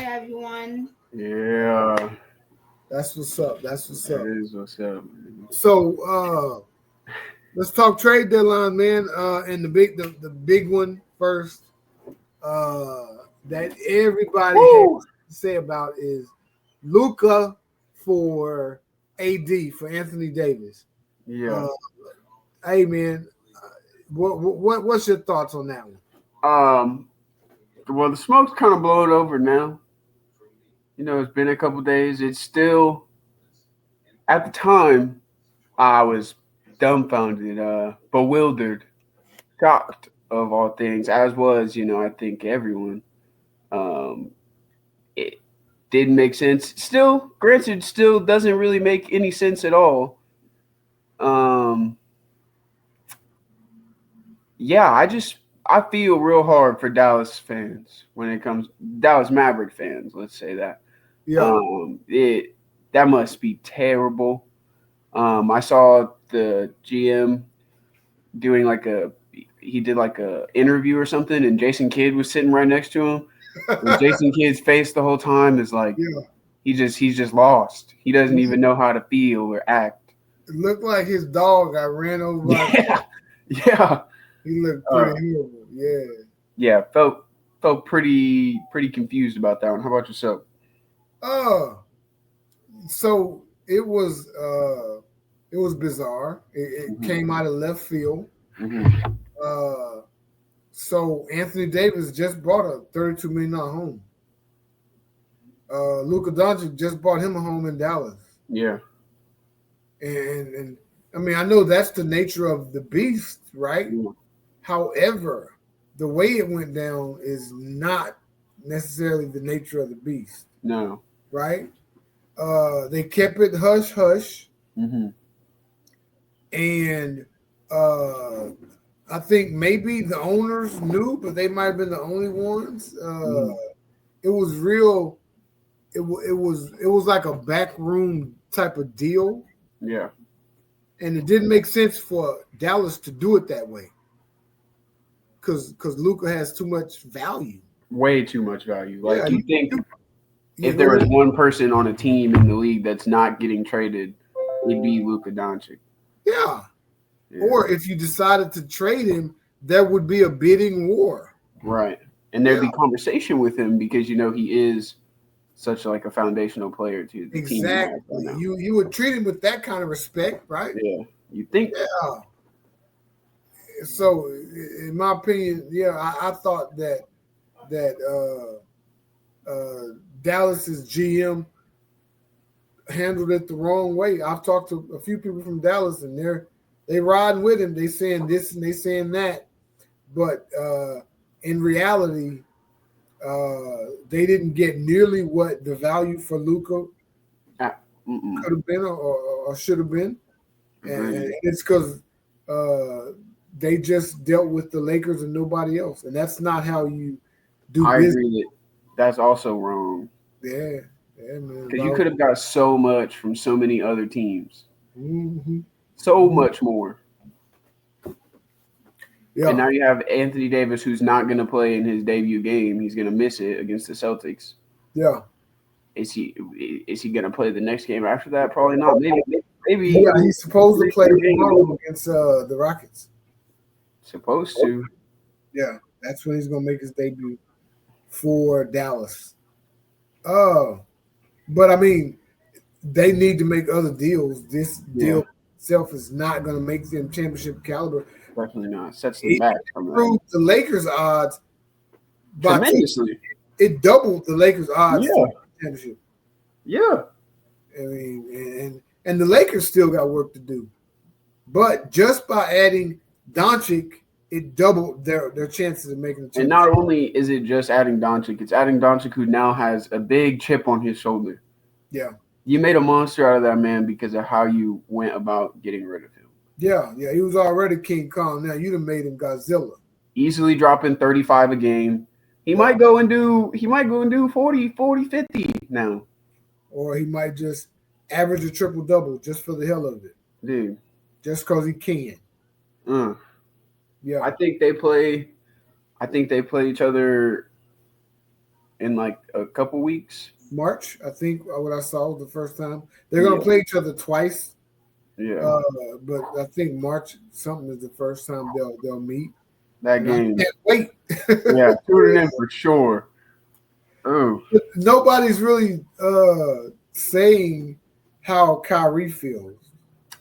Hi, everyone. Yeah, That's what's up. That's what's that up. is what's up. So let's talk trade deadline, man. And the big one first that everybody has Woo! to say about is Luca for AD for Anthony Davis. Yeah. Uh, hey man, what's your thoughts on that one? Um. Well, the smoke's kind of blowing over now. It's been a couple days. It's still at the time I was dumbfounded, bewildered, shocked of all things, as was I think everyone. Um. It didn't make sense. Still, granted, still doesn't really make any sense at all. Um. Yeah, I feel real hard for Dallas fans when it comes Dallas Maverick fans. Let's say that. Yeah, It that must be terrible. I saw the GM doing he did like a interview or something, and Jason Kidd was sitting right next to him. And Jason Kidd's face the whole time is like yeah. he's just lost. He doesn't even know how to feel or act. It looked like his dog got ran over by a Yeah, car. yeah, He looked uh, pretty horrible. Yeah. yeah. Felt pretty confused about that one. How about yourself? Uh so it was bizarre. It Hmm. came out of left field. Hmm. Uh so Anthony Davis just bought a $32 million home. Luka Doncic just bought him a home in Dallas. Yeah. And I mean I know that's the nature of the beast, right? Yeah. However, the way it went down is not necessarily the nature of the beast, No. right? They kept it hush hush, Hmm. and uh, I think maybe the owners knew, but they might have been the only ones. Hmm. It was real. It was like a backroom type of deal, Yeah. and it didn't make sense for Dallas to do it that way because Luca has too much value. Way too much value. Yeah, Like you think yeah, if go there was ahead. one person on a team in the league that's not getting traded, it'd be Luka Doncic. Yeah. Yeah. Or if you decided to trade him, there would be a bidding war. Right. And there'd Yeah, be conversation with him because he is such like a foundational player to the team he has right exactly. now. You would treat him with that kind of respect, right? Yeah. You think Yeah. So, in my opinion, yeah, I thought that Dallas's GM handled it the wrong way. I've talked to a few people from Dallas, and they riding with him. They saying this and they saying that, but in reality, they didn't get nearly what the value for Luca ah, mm-mm. could have been or should have been, and Agreed. it's because uh, they just dealt with the Lakers and nobody else, and that's not how you do I business. agree that that's also wrong Yeah, yeah, man. because you could have got so much from so many other teams, Mm-hmm, so mm-hmm. much more. And Yeah, now you have Anthony Davis, who's not going to play in his debut game. He's going to miss it against the Celtics. yeah, Is he is he going to play the next game after that? Probably not. Maybe yeah. He's supposed to three play more games. tomorrow against the Rockets. Supposed to. Yeah, that's when he's gonna make his debut for Dallas. Oh, but I mean, they need to make other deals. This Yeah, deal itself is not going to make them championship caliber. definitely not. Sets them It back from that improved the Lakers' odds by tremendously. it doubled the Lakers' odds to Yeah, win the championship. yeah. I mean, and the Lakers still got work to do, but just by adding Doncic, it doubled their chances of making the And not championship. only is it just adding Doncic, it's adding Doncic who now has a big chip on his shoulder. Yeah, You made a monster out of that man because of how you went about getting rid of him. yeah, yeah. He was already King Kong. Now you done made him Godzilla. Easily dropping 35 a game. Yeah, He might go and do 40, 50 now. or he might just average a triple double just for the hell of it, Dude. just because he can. Uh, Yeah. I think they play each other in like a couple weeks. March, I think what I saw the first time. They're Yeah. gonna play each other twice. Yeah. But I think March something is the first time they'll meet. That And I game. can't wait. Yeah, tuning in for sure. Oh. Nobody's really saying how Kyrie feels.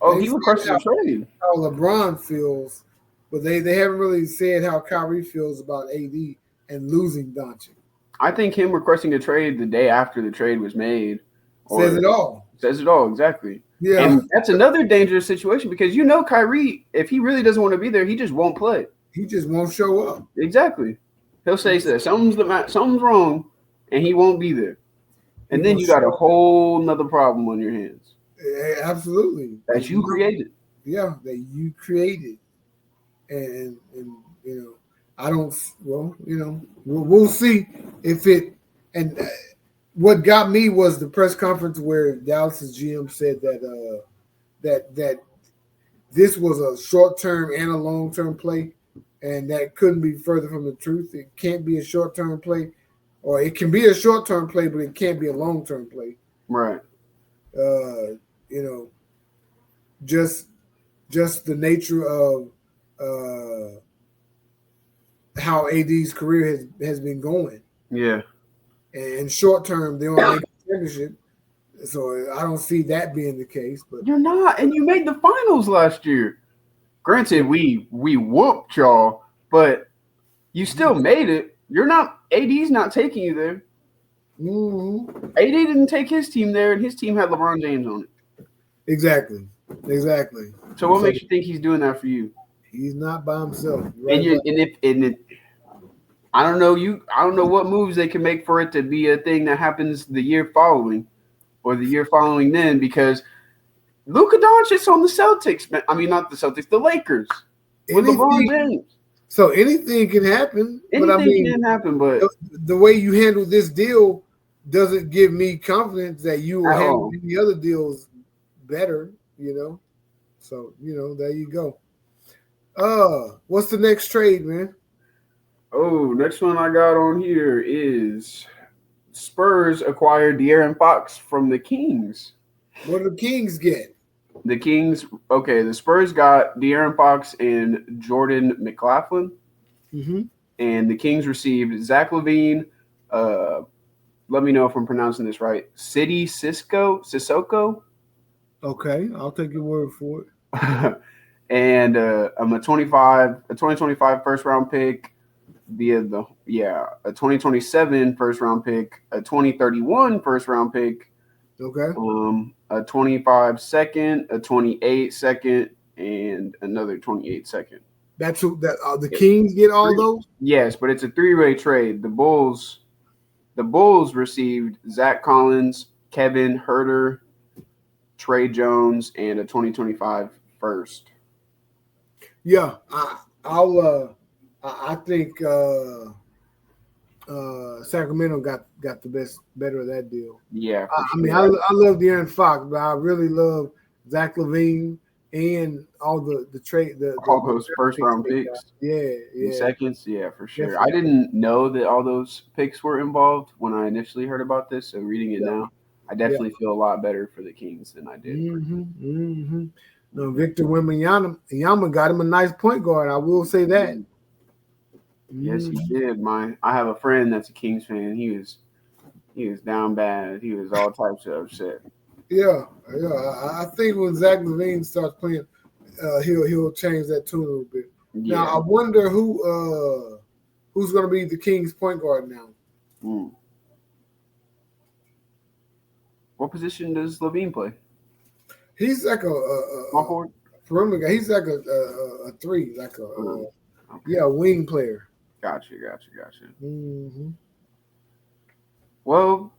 Oh, They he said requested a trade. how LeBron feels, but they haven't really said how Kyrie feels about AD and losing Doncic. I think him requesting a trade the day after the trade was made, Says or it all. says it all exactly. Yeah, And that's another dangerous situation because Kyrie, if he really doesn't want to be there, he just won't play. he just won't show up. Exactly. He'll say that something's wrong, and he won't be there. And then you got a whole nother problem on your hands. Absolutely. That you created. Yeah, that you created. And I don't. Well, we'll see if it. And what got me was the press conference where Dallas's GM said that this was a short term and a long term play, and that couldn't be further from the truth. It can't be a short term play, or it can be a short term play, but it can't be a long term play. Right. You know, just the nature of how AD's career has been going. Yeah. And short term, they don't make a championship, so I don't see that being the case. But you're not, and you made the finals last year. Granted, we whooped y'all, but you still made it. You're not. AD's not taking you there. Mm-hmm. AD didn't take his team there, and his team had LeBron James on it. Exactly. So what makes you think he's doing that for you? He's not by himself. I don't know what moves they can make for it to be a thing that happens the year following, or the year following then, because Luka Doncic's on the Celtics. I mean, not the Celtics, the Lakers with LeBron James. So anything can happen. Anything can happen, but the way you handle this deal doesn't give me confidence that you will handle any other deals better. So there you go. What's the next trade, man? Oh, next one I got on here is Spurs acquired De'Aaron Fox from the Kings. What did the Kings get? The Kings, okay, the Spurs got De'Aaron Fox and Jordan McLaughlin. Mm-hmm. And the Kings received Zach LaVine, let me know if I'm pronouncing this right, Sissoko. Okay, I'll take your word for it. And a 2025 first round pick via a 2027 first round pick, a 2031 first round pick. Okay. A 25 second, a 28 second, and another 28 second. That's who the Kings get all those? Yes, but it's a three-way trade. The Bulls received Zach Collins, Kevin Herter, Trey Jones, and a 2025 first. Yeah, I think Sacramento got the better of that deal. Yeah, I mean, I love De'Aaron Fox, but I really love Zach LaVine and all the all those first round picks. Yeah. Seconds, yeah, for sure. Definitely. I didn't know that all those picks were involved when I initially heard about this. So reading it now, I definitely feel a lot better for the Kings than I did. Mm-hmm. No, Victor Wembanyama got him a nice point guard. I will say that. Yes, he did. I have a friend that's a Kings fan. He was down bad. He was all types of upset. Yeah. I think when Zach LaVine starts playing, he'll change that tune a little bit. Yeah. Now I wonder who's going to be the Kings point guard now. What position does LaVine play? He's like a perimeter guy. He's like a three, like a wing player. Gotcha. Mm-hmm. Well,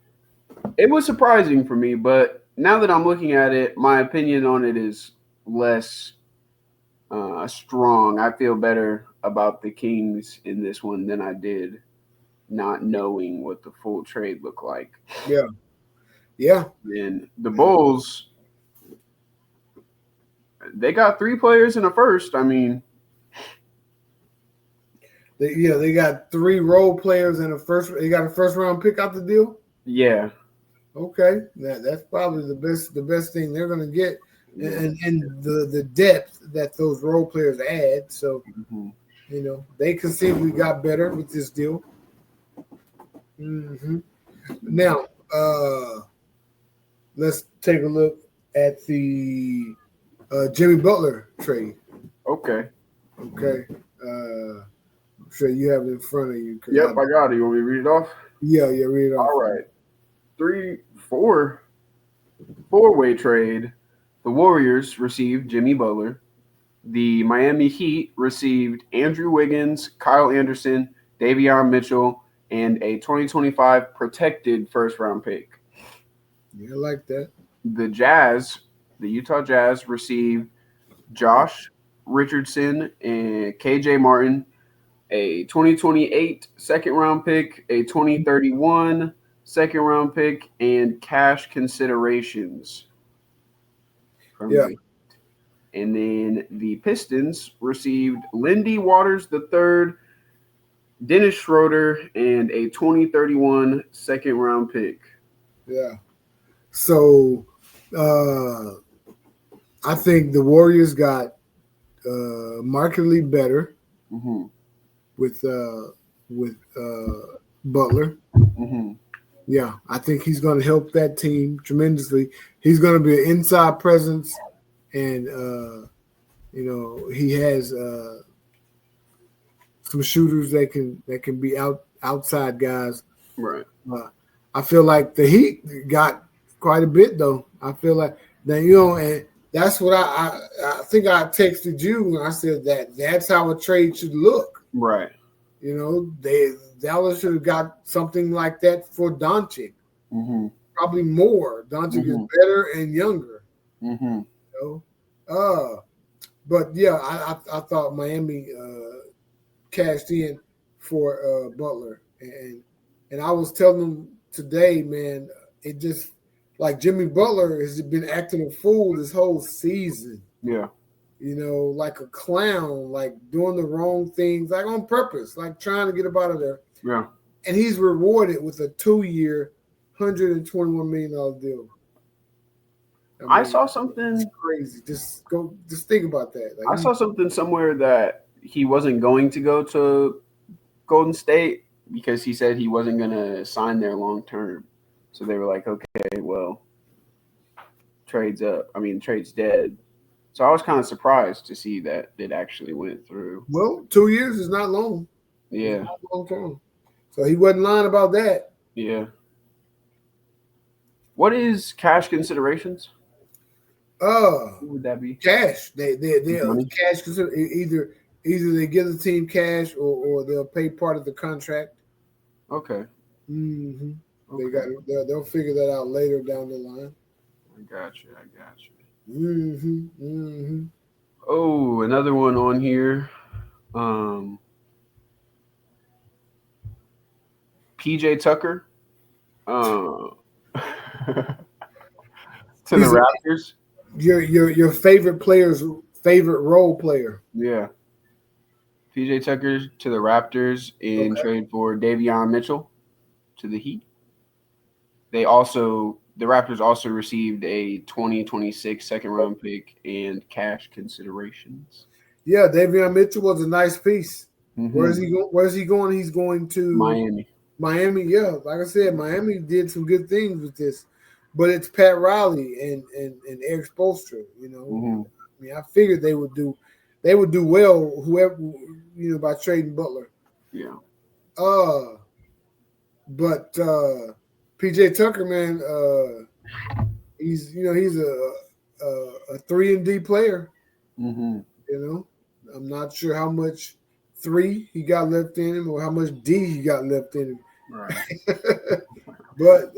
it was surprising for me, but now that I'm looking at it, my opinion on it is less strong. I feel better about the Kings in this one than I did not knowing what the full trade looked like. Yeah. And the Bulls, they got 3 players in a first. I mean, They got 3 role players and a first. They got a first round pick out the deal. Yeah. Okay, that's probably the best thing they're gonna get, Yeah. and the depth that those role players add. So Mm-hmm. they conceivably got better with this deal. Now, let's take a look at the Jimmy Butler trade. Okay. Okay, I'm sure you have it in front of you. Yep, I got it. You want me to read it off? Yeah, read it off. All right. 4-way trade. The Warriors received Jimmy Butler. The Miami Heat received Andrew Wiggins, Kyle Anderson, Davion Mitchell, and a 2025 protected first-round pick. Yeah, I like that. The Utah Jazz received Josh Richardson and KJ Martin, a 2028 second-round pick, a 2031 second-round pick, and cash considerations from Yeah. And then the Pistons received Lindy Waters III, Dennis Schroeder, and a 2031 second round pick. Yeah. So I think the Warriors got markedly better Mm-hmm. with Butler. Mm-hmm. Yeah, I think he's going to help that team tremendously. He's going to be an inside presence, and he has some shooters that can be outside guys. Right. I feel like the Heat got quite a bit though. I feel like that and that's what I think I texted you and I said that's how a trade should look. Right. Dallas should have got something like that for Doncic. Mm-hmm. Probably more. Doncic is better and younger. Mm-hmm. But yeah, I thought Miami cashed in for Butler, and I was telling them today, man, it just like Jimmy Butler has been acting a fool this whole season. Yeah. Like a clown, like doing the wrong things, like on purpose, like trying to get up out of there. Yeah. And he's rewarded with a 2-year, $121 million deal. I saw something crazy. Just think about that. I saw something somewhere that he wasn't going to go to Golden State because he said he wasn't going to sign there long term. So they were like, okay, well, trade's dead. So I was kind of surprised to see that it actually went through. Well, 2 years is not long. Yeah. Not long term. So he wasn't lying about that. Yeah. What is cash considerations? What would that be? Cash. They cash either they give the team cash or they'll pay part of the contract. Okay. Mm-hmm. Okay. They'll figure that out later down the line. I got you. Mm-hmm. Mm-hmm. Oh, another one on here. PJ Tucker. To the Raptors. Your favorite player's favorite role player. Yeah. PJ Tucker to the Raptors in trade for Davion Mitchell to the Heat. The Raptors also received a 2026 second round pick and cash considerations. Yeah, Davion Mitchell was a nice piece. Mm-hmm. Where's he going? He's going to Miami, yeah. Like I said, Miami did some good things with this. But it's Pat Riley and Eric Spoelstra, Mm-hmm. I mean, I figured they would do well, whoever, by trading Butler. Yeah. But PJ Tucker, man, he's a 3-and-D player. Mm-hmm. I'm not sure how much 3 he got left in him or how much D he got left in him. Right. But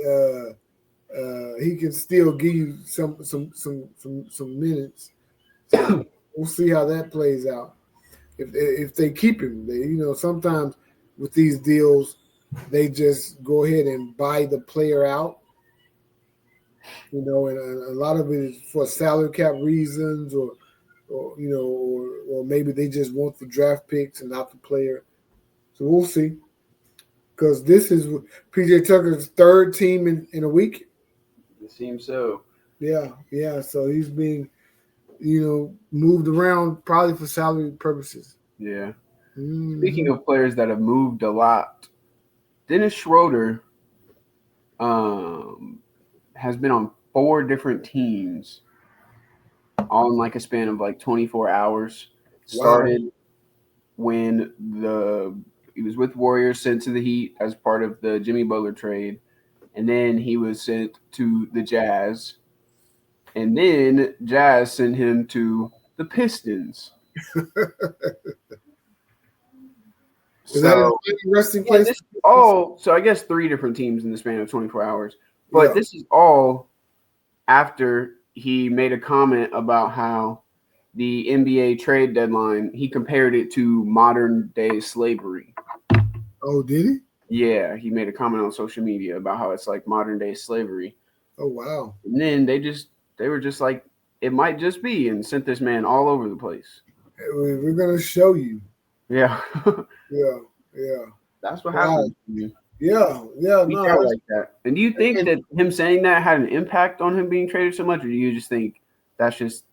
he can still give you some minutes. So we'll see how that plays out. If they keep him, sometimes with these deals, they just go ahead and buy the player out. And a lot of it is for salary cap reasons, or maybe they just want the draft picks and not the player. So we'll see. Because this is PJ Tucker's third team in a week. It seems so. Yeah. So he's being, moved around probably for salary purposes. Yeah. Speaking Mm-hmm. of players that have moved a lot, Dennis Schroeder has been on 4 different teams all in like a span of like 24 hours. Wow. Started when he was with Warriors, sent to the Heat as part of the Jimmy Butler trade, and then he was sent to the Jazz, and then Jazz sent him to the Pistons. Is that So a resting yeah, place? this all so I guess 3 different teams in the span of 24 hours. But Yeah. this is all after he made a comment about how the NBA trade deadline, he compared it to modern day slavery. Oh, did he? Yeah, he made a comment on social media about how it's like modern day slavery. Oh, wow. And then they were just like, it might just be, and sent this man all over the place. We're gonna show you. Yeah. Yeah. Yeah. That's what Wow. happened. Yeah. He No. got like that. And do you think And that him saying that had an impact on him being traded so much, or do you just think that's just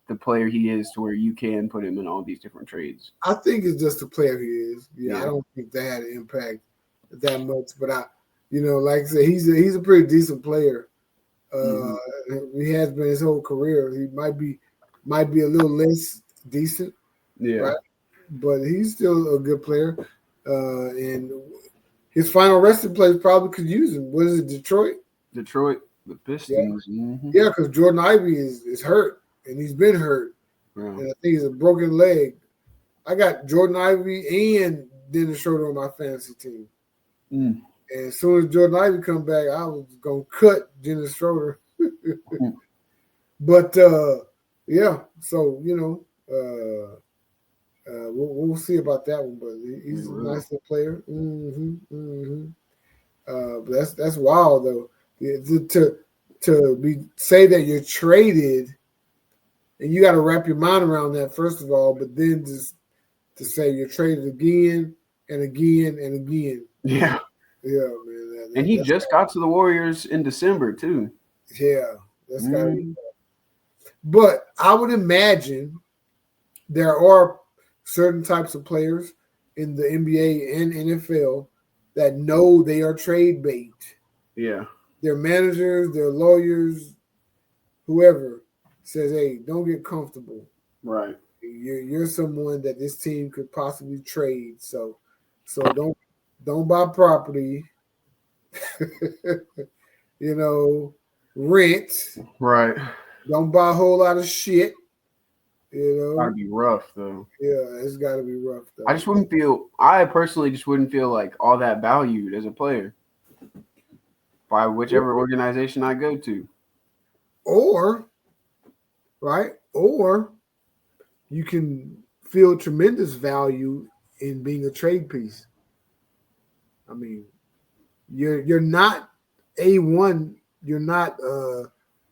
the player he is to where you can put him in all these different trades? I think it's just the player he is. Yeah. I Yeah. don't think that had an impact that much. But like I said, he's a pretty decent player. Mhm. He has been his whole career. He might be a little less decent, Yeah. right? But he's still a good player. And his final resting place probably could use him. What is it, Detroit? Detroit, the Pistons. Mhm. Yeah, because Jordan Ivey is hurt, and he's been hurt. Yeah. And I think he's a broken leg. I got Jordan Ivey and Dennis Schroeder on my fantasy team. Mm. And as soon as Jordan Ivey come back, I was going to cut Dennis Schroeder. But, yeah, so, we'll see about that one. But he's a nice little player. But that's wild, though. To say that you're traded, and you got to wrap your mind around that first of all, but then just to say you're traded again and again and again. Yeah. Yeah, man. And he just got to the Warriors in December too. Yeah, that's gotta be. But I would imagine there are certain types of players in the NBA and NFL that know they are trade bait. Yeah. Their managers, their lawyers, whoever says, "Hey, don't get comfortable. Right. You're someone that this team could possibly trade. So don't buy property. Rent. Right. Don't buy a whole lot of shit. Gotta be rough though. Yeah, it's gotta be rough though. I personally just wouldn't feel like all that valued as a player by whichever organization I go to. Or you can feel tremendous value in being a trade piece. I mean, you're not A1. You're not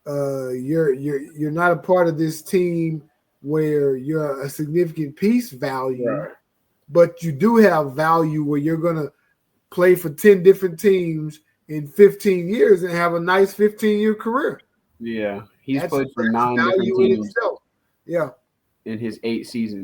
you're not a part of this team where you're a significant piece value, Right. but you do have value where you're gonna play for 10 different teams in 15 years and have a nice 15-year career. Yeah. He's That's played for 9 different value in teams itself. Yeah. in his 8 seasons.